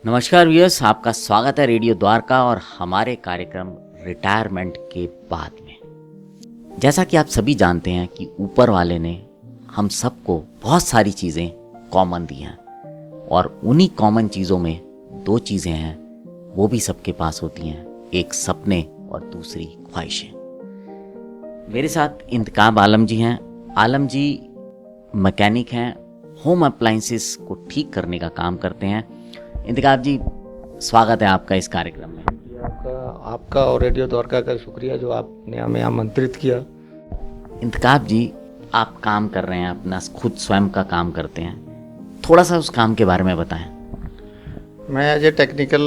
नमस्कार व्यूअर्स, आपका स्वागत है रेडियो द्वारका और हमारे कार्यक्रम रिटायरमेंट के बाद में। जैसा कि आप सभी जानते हैं कि ऊपर वाले ने हम सबको बहुत सारी चीज़ें कॉमन दी हैं और उन्हीं कॉमन चीज़ों में दो चीज़ें हैं, वो भी सबके पास होती हैं, एक सपने और दूसरी ख्वाहिशें। मेरे साथ इंतकाब आलम जी हैं। आलम जी मैकेनिक हैं, होम अप्लाइंसेस को ठीक करने का काम करते हैं। इंतकाब जी, स्वागत है आपका इस कार्यक्रम में। आपका और रेडियो द्वारका का शुक्रिया जो आपने हमें आमंत्रित किया। इंतकाब जी, आप काम कर रहे हैं, अपना खुद स्वयं का काम करते हैं, थोड़ा सा उस काम के बारे में बताएं। मैं एज ए टेक्निकल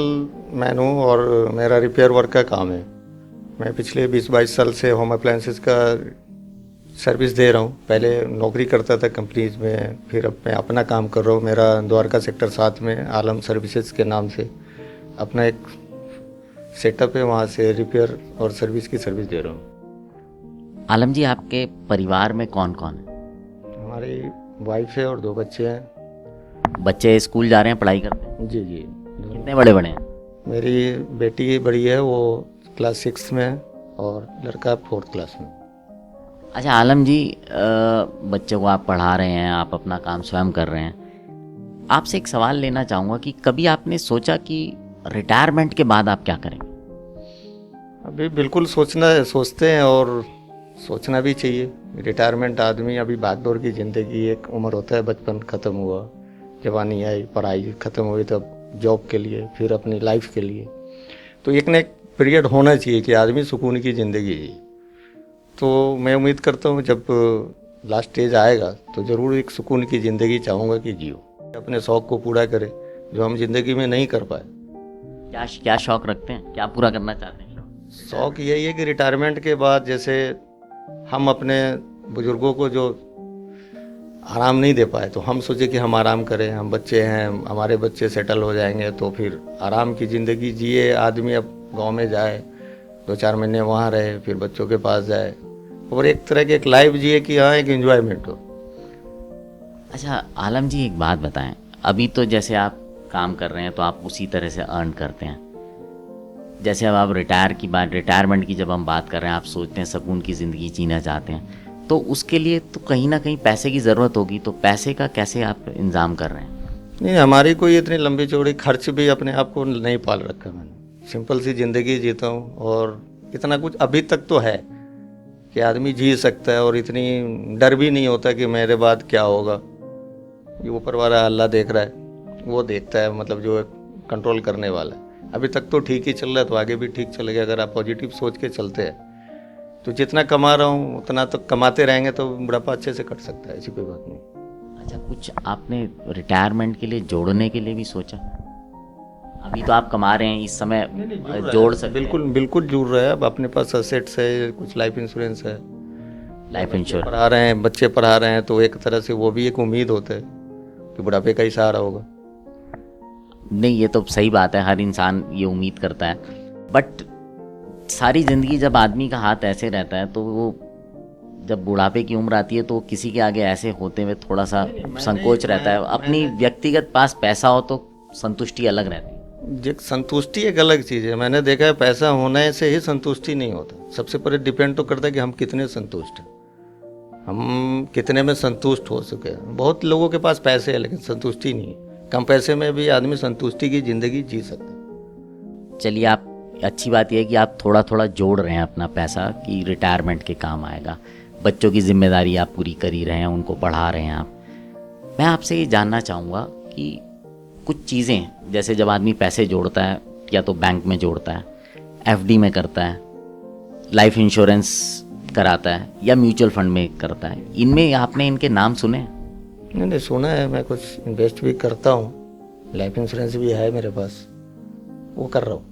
मैन हूँ और मेरा रिपेयर वर्क का काम है। मैं पिछले 20-22 साल से होम अप्लायंसेस का सर्विस दे रहा हूँ। पहले नौकरी करता था कंपनीज में, फिर अब मैं अपना काम कर रहा हूँ। मेरा द्वारका सेक्टर 7 में आलम सर्विसेज के नाम से अपना एक सेटअप है, वहाँ से रिपेयर और सर्विस की सर्विस दे रहा हूँ। आलम जी, आपके परिवार में कौन कौन है? हमारी वाइफ है और 2 बच्चे हैं। बच्चे स्कूल जा रहे हैं, पढ़ाई करते हैं? जी। कितने बड़े बड़े हैं? मेरी बेटी बड़ी है, वो क्लास 6 में है और लड़का 4th क्लास में। अच्छा आलम जी, बच्चों को आप पढ़ा रहे हैं, आप अपना काम स्वयं कर रहे हैं। आपसे एक सवाल लेना चाहूँगा कि कभी आपने सोचा कि रिटायरमेंट के बाद आप क्या करेंगे? अभी बिल्कुल सोचते हैं और सोचना भी चाहिए। रिटायरमेंट आदमी, अभी भाग-दौड़ की ज़िंदगी, एक उम्र होता है, बचपन ख़त्म हुआ, जवानी आई, पढ़ाई ख़त्म हुई, तब जॉब के लिए, फिर अपनी लाइफ के लिए, तो एक न एक पीरियड होना चाहिए कि आदमी सुकून की ज़िंदगी जिए। तो मैं उम्मीद करता हूँ जब लास्ट स्टेज आएगा तो ज़रूर एक सुकून की ज़िंदगी चाहूँगा कि जियो, अपने शौक़ को पूरा करें जो हम ज़िंदगी में नहीं कर पाए। क्या शौक़ रखते हैं, क्या पूरा करना चाहते हैं? शौक़ यही है कि रिटायरमेंट के बाद जैसे हम अपने बुज़ुर्गों को जो आराम नहीं दे पाए, तो हम सोचे कि हम आराम करें। हम बच्चे हैं, हमारे बच्चे सेटल हो जाएंगे तो फिर आराम की ज़िंदगी जिए। आदमी अब गांव में जाए, 2-4 महीने वहाँ रहे, फिर बच्चों के पास जाए और एक तरह की एक लाइफ जिए कि हाँ, एक एंजॉयमेंट हो। अच्छा आलम जी, एक बात बताएं, अभी तो जैसे आप काम कर रहे हैं तो आप उसी तरह से अर्न करते हैं। जैसे अब आप रिटायरमेंट की जब हम बात कर रहे हैं, आप सोचते हैं सुकून की ज़िंदगी जीना चाहते हैं, तो उसके लिए तो कहीं ना कहीं पैसे की ज़रूरत होगी, तो पैसे का कैसे आप इंतज़ाम कर रहे हैं? नहीं, हमारी कोई इतनी लंबी चौड़ी खर्च भी अपने आप को नहीं पाल रखा मैंने। सिंपल सी ज़िंदगी जीता हूँ और इतना कुछ अभी तक तो है कि आदमी जी सकता है और इतनी डर भी नहीं होता कि मेरे बाद क्या होगा। ये ऊपर वाला अल्लाह देख रहा है, वो देखता है, मतलब जो कंट्रोल करने वाला है। अभी तक तो ठीक ही चल रहा है, तो आगे भी ठीक चलेगा अगर आप पॉजिटिव सोच के चलते हैं। तो जितना कमा रहा हूँ उतना तो कमाते रहेंगे तो बुढ़ापा अच्छे से कट सकता है, ऐसी कोई बात नहीं। अच्छा, कुछ आपने रिटायरमेंट के लिए जोड़ने के लिए भी सोचा? अभी तो आप कमा रहे हैं, इस समय जोड़ सकते हैं। बिल्कुल जुड़ रहा है। अब अपने पास असेट्स है, कुछ लाइफ इंश्योरेंस है, लाइफ इंश्योरेंस पढ़ा रहे हैं, बच्चे पढ़ा रहे हैं, तो एक तरह से वो भी एक उम्मीद होता है कि बुढ़ापे का ही सहारा होगा। नहीं, ये तो सही बात है, हर इंसान ये उम्मीद करता है, बट सारी ज़िंदगी जब आदमी का हाथ ऐसे रहता है तो वो जब बुढ़ापे की उम्र आती है तो किसी के आगे ऐसे होते हुए थोड़ा सा संकोच रहता है। अपनी व्यक्तिगत पास पैसा हो तो संतुष्टि अलग रहती है। संतुष्टि एक अलग चीज़ है। मैंने देखा है पैसा होने से ही संतुष्टि नहीं होता। सबसे पहले डिपेंड तो करता है कि हम कितने संतुष्ट हैं, हम कितने में संतुष्ट हो सके हैं। बहुत लोगों के पास पैसे है लेकिन संतुष्टि नहीं है। कम पैसे में भी आदमी संतुष्टि की ज़िंदगी जी सकता है। चलिए, आप अच्छी बात यह है कि आप थोड़ा थोड़ा जोड़ रहे हैं अपना पैसा कि रिटायरमेंट के काम आएगा। बच्चों की जिम्मेदारी आप पूरी कर ही रहे हैं, उनको पढ़ा रहे हैं आप। मैं आपसे ये जानना चाहूँगा कि कुछ चीज़ें, जैसे जब आदमी पैसे जोड़ता है या तो बैंक में जोड़ता है, एफडी में करता है, लाइफ इंश्योरेंस कराता है या म्यूचुअल फंड में करता है, इनमें आपने इनके नाम सुने? नहीं सुना है। मैं कुछ इन्वेस्ट भी करता हूँ, लाइफ इंश्योरेंस भी है मेरे पास, वो कर रहा हूँ।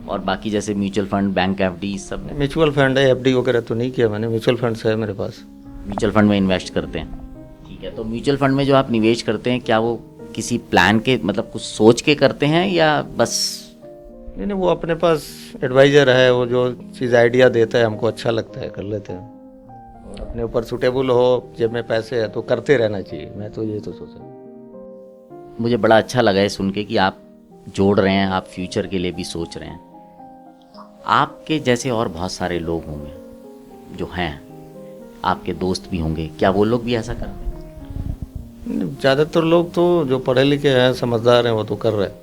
और बाकी जैसे म्यूचुअल फंड, बैंक, एफडी, सब? म्यूचुअल फंड है, एफडी वगैरह तो नहीं किया मैंने। म्यूचुअल फंड है मेरे पास। म्यूचुअल फंड में इन्वेस्ट करते हैं, ठीक है। तो म्यूचुअल फंड में जो आप निवेश करते हैं, क्या वो किसी प्लान के, मतलब कुछ सोच के करते हैं या बस? नहीं, वो अपने पास एडवाइज़र है, वो जो चीज़ आइडिया देता है, हमको अच्छा लगता है, कर लेते हैं। और अपने ऊपर सूटेबल हो, जेब में पैसे है तो करते रहना चाहिए। मैं तो ये तो सोचा। मुझे बड़ा अच्छा लगा है सुन के कि आप जोड़ रहे हैं, आप फ्यूचर के लिए भी सोच रहे हैं। आपके जैसे और बहुत सारे लोग होंगे जो हैं, आपके दोस्त भी होंगे, क्या वो लोग भी ऐसा करते हैं? ज़्यादातर लोग तो जो पढ़े लिखे हैं, समझदार हैं, वो तो कर रहे हैं।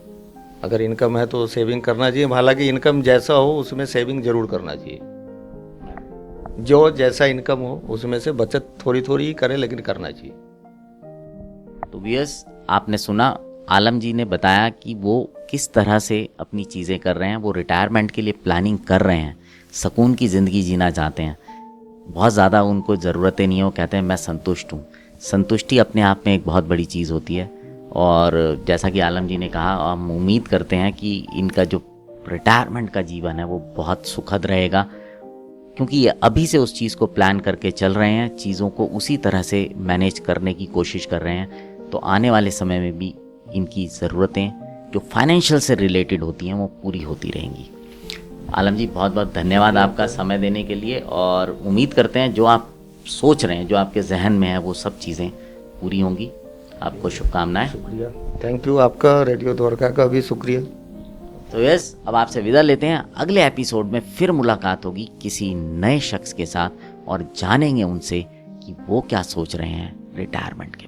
अगर इनकम है तो सेविंग करना चाहिए, हालांकि इनकम जैसा हो उसमें सेविंग जरूर करना चाहिए। जो जैसा इनकम हो उसमें से बचत थोड़ी थोड़ी ही करे, लेकिन करना चाहिए। तो व्यूअर्स, आपने सुना, आलम जी ने बताया कि वो किस तरह से अपनी चीज़ें कर रहे हैं। वो रिटायरमेंट के लिए प्लानिंग कर रहे हैं, सुकून की ज़िंदगी जीना चाहते हैं, बहुत ज़्यादा उनको ज़रूरतें नहीं हो, कहते हैं मैं संतुष्ट हूँ। संतुष्टि अपने आप में एक बहुत बड़ी चीज़ होती है। और जैसा कि आलम जी ने कहा, हम उम्मीद करते हैं कि इनका जो रिटायरमेंट का जीवन है वो बहुत सुखद रहेगा, क्योंकि ये अभी से उस चीज़ को प्लान करके चल रहे हैं, चीज़ों को उसी तरह से मैनेज करने की कोशिश कर रहे हैं। तो आने वाले समय में भी इनकी ज़रूरतें जो फाइनेंशियल से रिलेटेड होती हैं वो पूरी होती रहेंगी। आलम जी, बहुत बहुत धन्यवाद आपका समय देने के लिए, और उम्मीद करते हैं जो आप सोच रहे हैं, जो आपके जहन में है, वो सब चीज़ें पूरी होंगी। आपको शुभकामनाएं। शुक्रिया, थैंक यू। आपका रेडियो द्वारका का भी शुक्रिया। तो यस, अब आपसे विदा लेते हैं। अगले एपिसोड में फिर मुलाकात होगी किसी नए शख्स के साथ, और जानेंगे उनसे कि वो क्या सोच रहे हैं रिटायरमेंट के